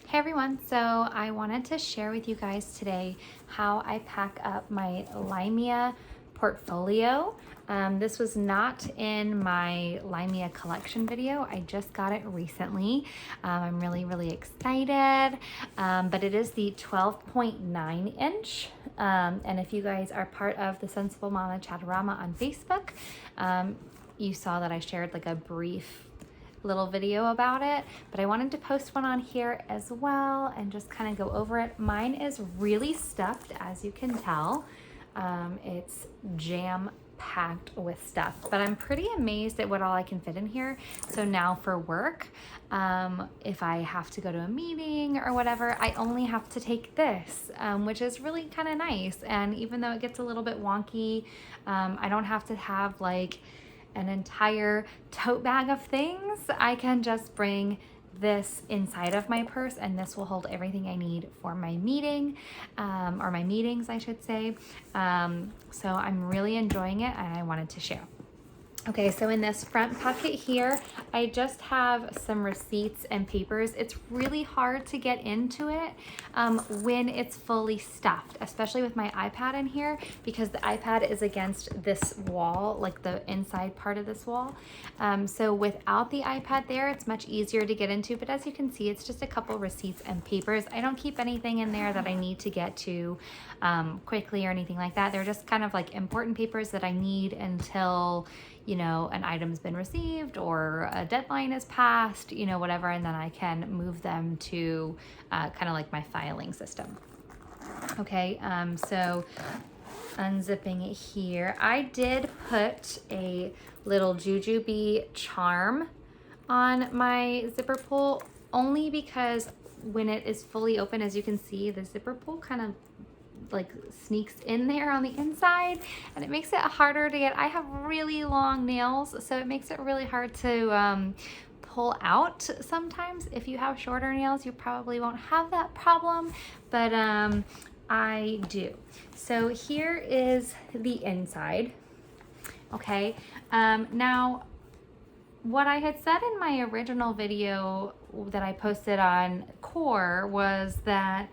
Hey everyone, so I wanted to share with you guys today how I pack up my Lymia portfolio. This was not in my Lymia collection video. I just got it recently. I'm really excited, but it is the 12.9 inch. And if you guys are part of the Sensible Mama Chatterama on Facebook, you saw that I shared like a brief little video about it, but I wanted to post one on here as well and just kind of go over it. Mine is really stuffed, as you can tell. It's jam packed with stuff, but I'm pretty amazed at what all I can fit in here. So now for work, if I have to go to a meeting or whatever, I only have to take this, which is really kind of nice. And even though it gets a little bit wonky, I don't have to have like an entire tote bag of things. I can just bring this inside of my purse, and this will hold everything I need for my meeting, or my meetings, I should say. So I'm really enjoying it, and I wanted to share. Okay, so in this front pocket here, I just have some receipts and papers. It's really hard to get into it when it's fully stuffed, especially with my iPad in here, because the iPad is against this wall, like the inside part of this wall. So without the iPad there, it's much easier to get into, but as you can see, it's just a couple receipts and papers. I don't keep anything in there that I need to get to quickly or anything like that. They're just kind of like important papers that I need until, you know, an item's been received or a deadline is passed, you know, whatever, and then I can move them to kind of like my filing system. Okay, so unzipping it here, I did put a little jujube charm on my zipper pull, only because when it is fully open, as you can see, the zipper pull kind of like sneaks in there on the inside, and it makes it harder to get. I have really long nails, so it makes it really hard to pull out sometimes. If you have shorter nails, you probably won't have that problem, but I do. So here is the inside. Okay, now what I had said in my original video that I posted on Core was that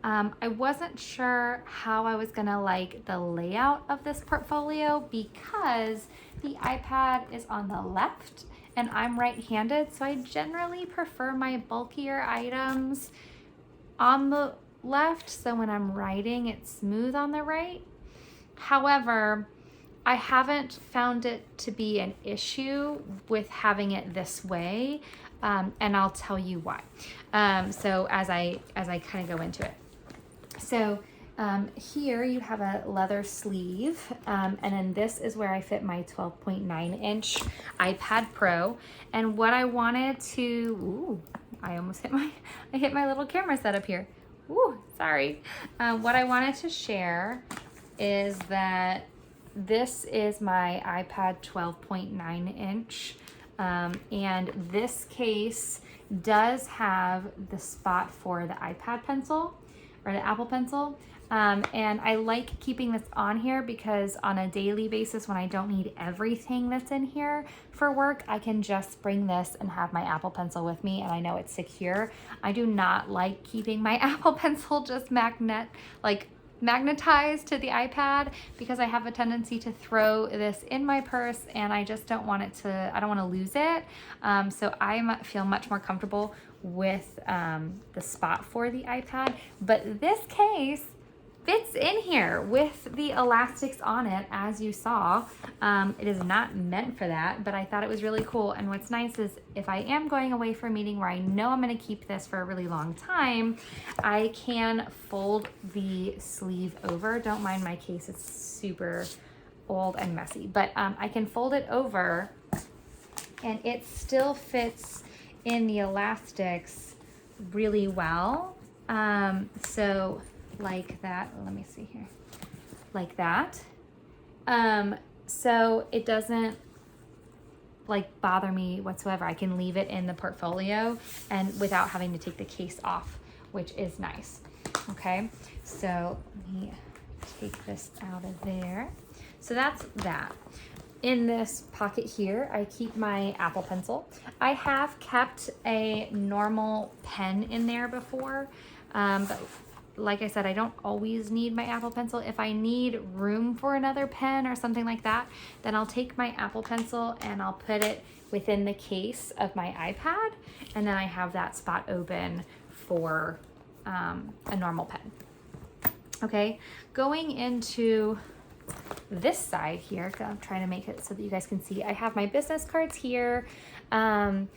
I wasn't sure how I was gonna like the layout of this portfolio, because the iPad is on the left and I'm right-handed, so I generally prefer my bulkier items on the left, so when I'm writing it's smooth on the right. However, I haven't found it to be an issue with having it this way, and I'll tell you why. So as I kind of go into it. So here you have a leather sleeve, and then this is where I fit my 12.9 inch iPad Pro. And what I wanted to, ooh, I almost hit my little camera setup here. Ooh, sorry. What I wanted to share is that this is my iPad 12.9 inch, and this case does have the spot for the iPad pencil, or the Apple Pencil, and I like keeping this on here because on a daily basis, when I don't need everything that's in here for work, I can just bring this and have my Apple Pencil with me, and I know it's secure. I do not like keeping my Apple Pencil just magnetized to the iPad, because I have a tendency to throw this in my purse, and I just don't want it to, I don't want to lose it. So I feel much more comfortable with the spot for the iPad, but this case fits in here with the elastics on it, as you saw. It is not meant for that, but I thought it was really cool. And what's nice is if I am going away for a meeting where I know I'm going to keep this for a really long time, I can fold the sleeve over. Don't mind my case, it's super old and messy, but I can fold it over and it still fits in the elastics really well. So like that, let me see here, like that. So it doesn't like bother me whatsoever. I can leave it in the portfolio and without having to take the case off, which is nice. Okay, so let me take this out of there. So that's that. In this pocket here, I keep my Apple Pencil. I have kept a normal pen in there before, but like I said, I don't always need my Apple Pencil. If I need room for another pen or something like that, then I'll take my Apple Pencil and I'll put it within the case of my iPad, and then I have that spot open for a normal pen. Okay, going into this side here, I'm trying to make it so that you guys can see, I have my business cards here, and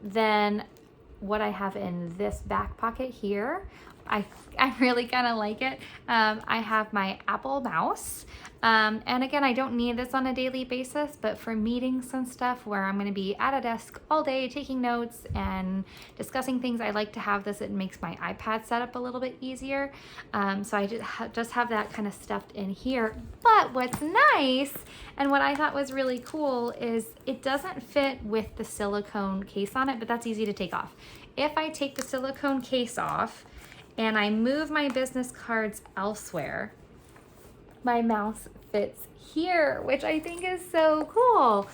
then what I have in this back pocket here, I really kind of like it. I have my Apple mouse, and again, I don't need this on a daily basis, but for meetings and stuff where I'm going to be at a desk all day taking notes and discussing things, I like to have this. It makes my iPad setup a little bit easier, so I just have that kind of stuffed in here. But what's nice and what I thought was really cool is it doesn't fit with the silicone case on it, but that's easy to take off. If I take the silicone case off and I move my business cards elsewhere, my mouse fits here, which I think is so cool.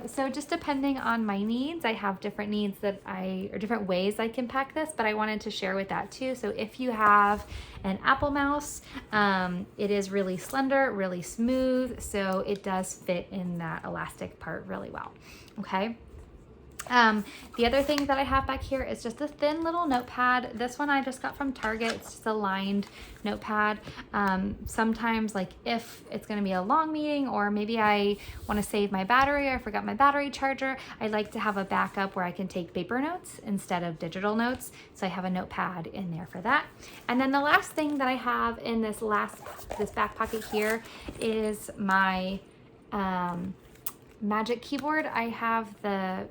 So just depending on my needs, I have different needs or different ways I can pack this, but I wanted to share with that too. So if you have an Apple mouse, it is really slender, really smooth, so it does fit in that elastic part really well, okay? The other thing that I have back here is just a thin little notepad. This one I just got from Target. It's just a lined notepad. Sometimes, like if it's going to be a long meeting, or maybe I want to save my battery, or I forgot my battery charger, I like to have a backup where I can take paper notes instead of digital notes. So I have a notepad in there for that. And then the last thing that I have in this back pocket here is my Magic keyboard. I have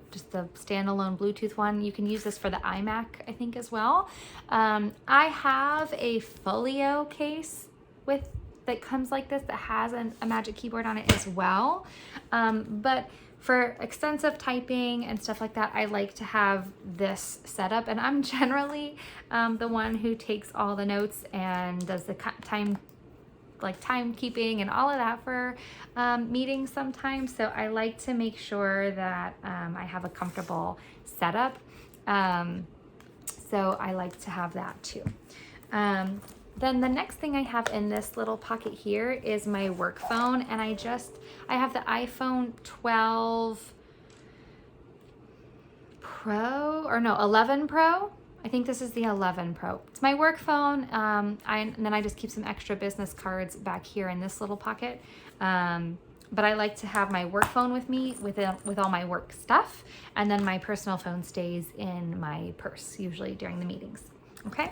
just the standalone Bluetooth one. You can use this for the iMac, I think, as well. I have a folio case that comes like this that has a Magic keyboard on it as well. But for extensive typing and stuff like that, I like to have this setup, and I'm generally the one who takes all the notes and does the timekeeping and all of that for meetings sometimes. So I like to make sure that I have a comfortable setup. So I like to have that too. Then the next thing I have in this little pocket here is my work phone, and I have the iPhone 12 Pro, or no, 11 Pro. I think this is the 11 Pro. It's my work phone, and then I just keep some extra business cards back here in this little pocket. But I like to have my work phone with me with all my work stuff, and then my personal phone stays in my purse, usually during the meetings. Okay.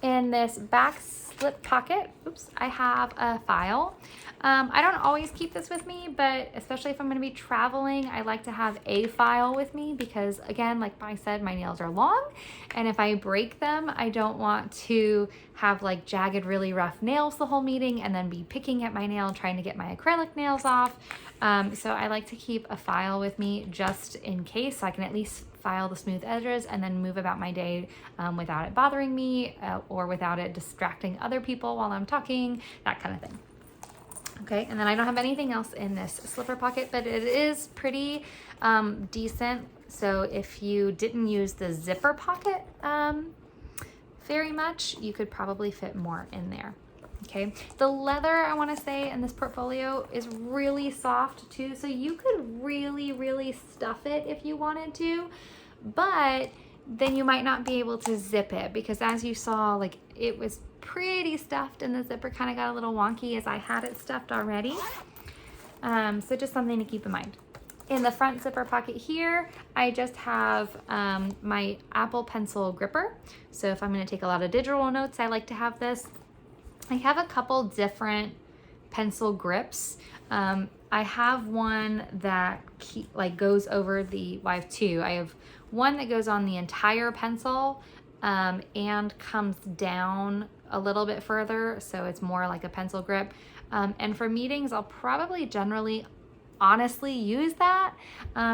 In this back slip pocket, I have a file. I don't always keep this with me, but especially if I'm going to be traveling, I like to have a file with me because, again, like I said, my nails are long, and if I break them, I don't want to have like jagged, really rough nails the whole meeting and then be picking at my nail trying to get my acrylic nails off. So I like to keep a file with me just in case, so I can at least file the smooth edges and then move about my day without it bothering me or without it distracting other people while I'm talking, that kind of thing. Okay, and then I don't have anything else in this slipper pocket, but it is pretty decent. So if you didn't use the zipper pocket very much, you could probably fit more in there. Okay, the leather, I want to say, in this portfolio is really soft too, so you could really, really stuff it if you wanted to, but then you might not be able to zip it because, as you saw, like it was pretty stuffed and the zipper kind of got a little wonky as I had it stuffed already. So just something to keep in mind. In the front zipper pocket here, I just have my Apple Pencil gripper. So if I'm going to take a lot of digital notes, I like to have this. I have a couple different pencil grips. I have one that goes over I have two. I have one that goes on the entire pencil and comes down a little bit further, so it's more like a pencil grip. And for meetings, I'll probably generally honestly use that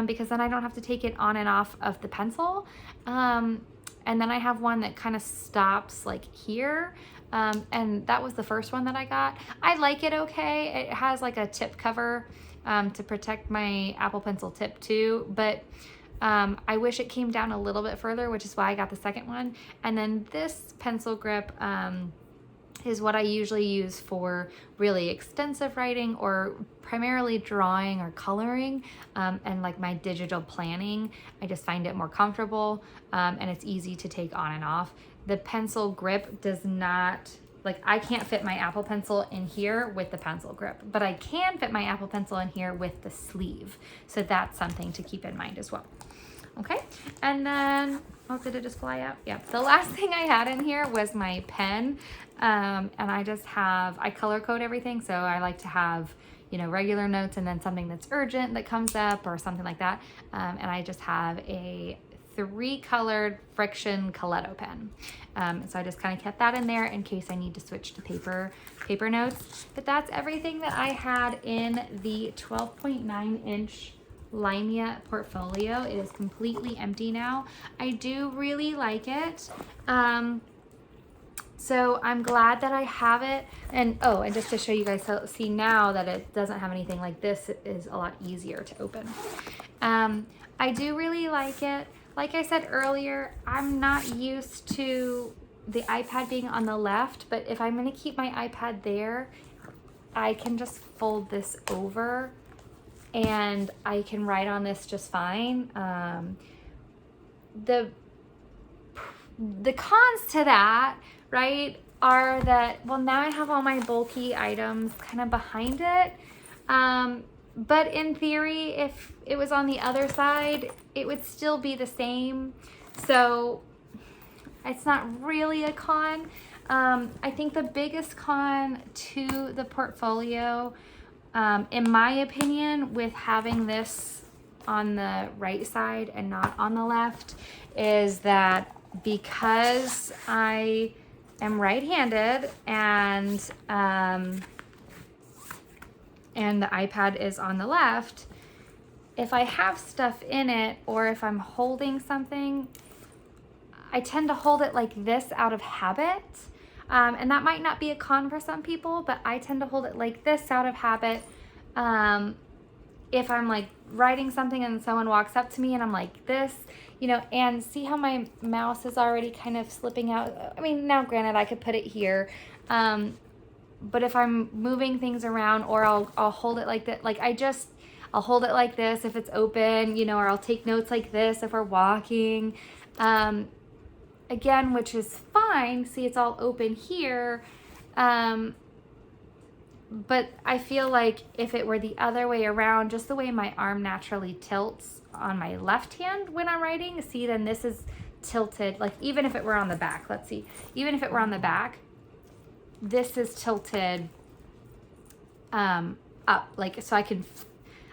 because then I don't have to take it on and off of the pencil. And then I have one that kind of stops like here. And that was the first one that I got. I like it okay. It has like a tip cover to protect my Apple Pencil tip too, but I wish it came down a little bit further, which is why I got the second one. And then this pencil grip is what I usually use for really extensive writing or primarily drawing or coloring, and like my digital planning. I just find it more comfortable, and it's easy to take on and off. The pencil grip does not, like, I can't fit my Apple Pencil in here with the pencil grip, but I can fit my Apple Pencil in here with the sleeve. So that's something to keep in mind as well. Okay, and then, oh, did it just fly out? Yeah, the last thing I had in here was my pen, and I color code everything, so I like to have, you know, regular notes and then something that's urgent that comes up or something like that, and I just have a 3-colored friction Coletto pen, so I just kind of kept that in there in case I need to switch to paper notes. But that's everything that I had in the 12.9-inch Lymia portfolio. It is completely empty now. I do really like it. So I'm glad that I have it. And oh, and just to show you guys, so see now that it doesn't have anything like this, it is a lot easier to open. I do really like it. Like I said earlier, I'm not used to the iPad being on the left, but if I'm going to keep my iPad there, I can just fold this over and I can write on this just fine. The cons to that, right, are that, well, now I have all my bulky items kind of behind it. But in theory, if it was on the other side, it would still be the same. So it's not really a con. I think the biggest con to the portfolio, in my opinion, with having this on the right side and not on the left, is that because I am right-handed and the iPad is on the left, if I have stuff in it or if I'm holding something, I tend to hold it like this out of habit. And that might not be a con for some people, but I tend to hold it like this out of habit. If I'm like writing something and someone walks up to me and I'm like this, you know, and see how my mouse is already kind of slipping out. I mean, now granted, I could put it here. But if I'm moving things around, or I'll hold it like that, like I'll hold it like this if it's open, you know, or I'll take notes like this if we're walking. Again, which is fine. See, it's all open here. But I feel like if it were the other way around, just the way my arm naturally tilts on my left hand when I'm writing, see, then this is tilted, like even if it were on the back, let's see, even if it were on the back, this is tilted up, like, so I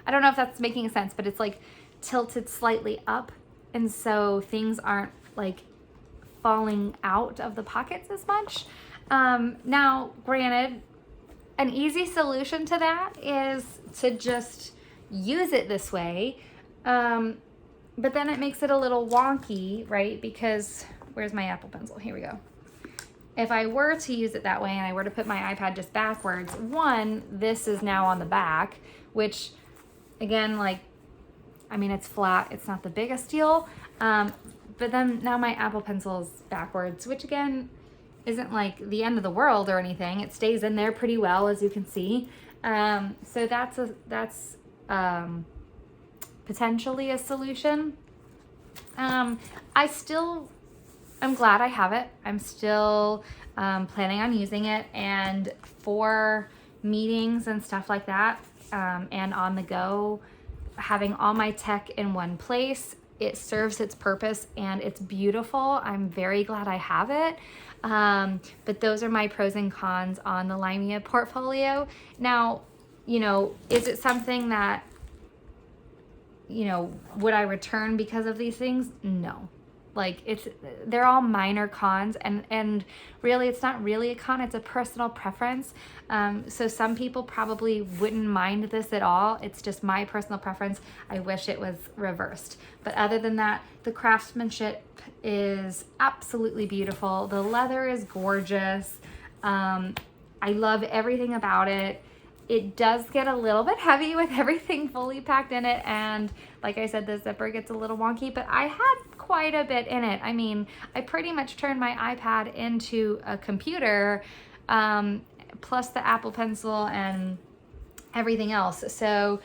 don't know if that's making sense, but it's like tilted slightly up, and so things aren't like falling out of the pockets as much. Now, granted, an easy solution to that is to just use it this way, but then it makes it a little wonky, right? Because, where's my Apple Pencil? Here we go. If I were to use it that way and I were to put my iPad just backwards, one, this is now on the back, which again, like, I mean, it's flat, it's not the biggest deal, but then now my Apple Pencil's backwards, which again, isn't like the end of the world or anything. It stays in there pretty well, as you can see. So that's potentially a solution. I'm glad I have it. I'm still planning on using it, and for meetings and stuff like that, and on the go, having all my tech in one place, it serves its purpose and it's beautiful. I'm very glad I have it. But those are my pros and cons on the Lymia portfolio. Now, you know, is it something that, you know, would I return because of these things? No. Like, they're all minor cons, and really it's not really a con, it's a personal preference. So some people probably wouldn't mind this at all. It's just my personal preference. I wish it was reversed. But other than that, the craftsmanship is absolutely beautiful. The leather is gorgeous. I love everything about it. It does get a little bit heavy with everything fully packed in it, and like I said, the zipper gets a little wonky, but I had quite a bit in it. I mean, I pretty much turned my iPad into a computer, plus the Apple Pencil and everything else. So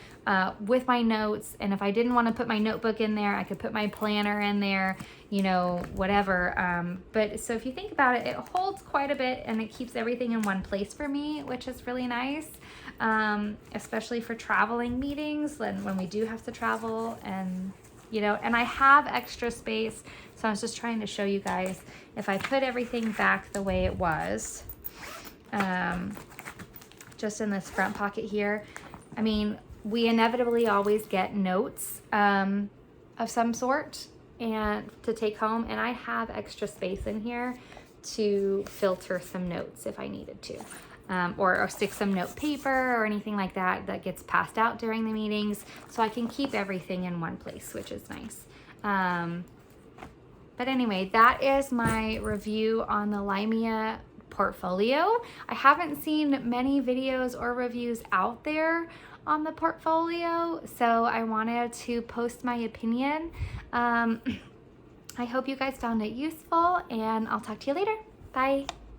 with my notes, and if I didn't want to put my notebook in there, I could put my planner in there, you know, whatever. But so if you think about it, it holds quite a bit and it keeps everything in one place for me, which is really nice, especially for traveling meetings when we do have to travel, and you know, and I have extra space. So I was just trying to show you guys, if I put everything back the way it was, just in this front pocket here. I mean, we inevitably always get notes of some sort and to take home, and I have extra space in here to filter some notes if I needed to, or stick some note paper or anything like that that gets passed out during the meetings, so I can keep everything in one place, which is nice. But anyway, that is my review on the Lymia portfolio. I haven't seen many videos or reviews out there on the portfolio, so I wanted to post my opinion. I hope you guys found it useful, and I'll talk to you later. Bye.